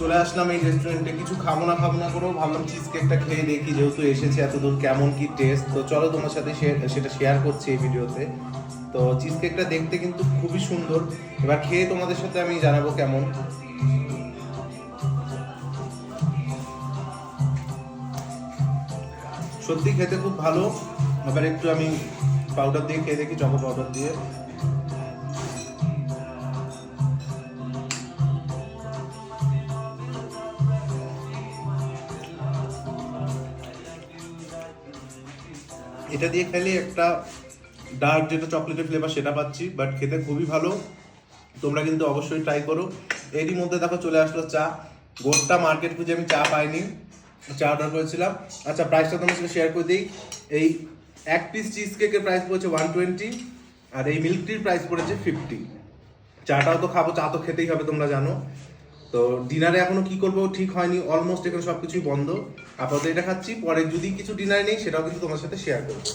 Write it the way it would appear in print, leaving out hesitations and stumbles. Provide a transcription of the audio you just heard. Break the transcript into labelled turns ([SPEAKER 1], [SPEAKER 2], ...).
[SPEAKER 1] চলে আসলাম এই রেস্টুরেন্টে, কিছু খাবো না করেও ভাবলাম চিজ কেকটা খেয়ে দেখি, যেহেতু এসেছি এতদূর কেমন কি টেস্ট। তো চলো তোমার সাথে সেটা শেয়ার করছি এই ভিডিওতে। তো চিজ কেকটা দেখতে কিন্তু খুবই সুন্দর, এবার খেয়ে তোমাদের সাথে আমি জানাবো কেমন। সত্যি খেতে খুব ভালো। এবার একটু আমি পাউডার দিয়ে খেয়ে দেখি, চকো পাউডার দিয়ে। এটা দিয়ে খেলে একটা ডার্ক যেটা চকলেটের ফ্লেভার সেটা পাচ্ছি, বাট খেতে খুবই ভালো। তোমরা কিন্তু অবশ্যই ট্রাই করো। এরই মধ্যে দেখো চলে আসলো চা। গোটা মার্কেট খুঁজে আমি চা পাইনি, চা অর্ডার করেছিলাম। আচ্ছা, প্রাইসটা তোমার সাথে শেয়ার করে দিই। এই এক পিস চিজ কেকের প্রাইস পড়েছে 120, আর এই মিল্ক টির প্রাইস পড়েছে 50। চাটাও তো খাবো, চা তো খেতেই হবে, তোমরা জানো। তো ডিনারে এখনো কি করবো ঠিক হয়নি, অলমোস্ট এখানে সবকিছুই বন্ধ। আপাতত এটা খাচ্ছি, পরে যদি কিছু ডিনারে নেই সেটাও কিন্তু তোমার সাথে শেয়ার করবো।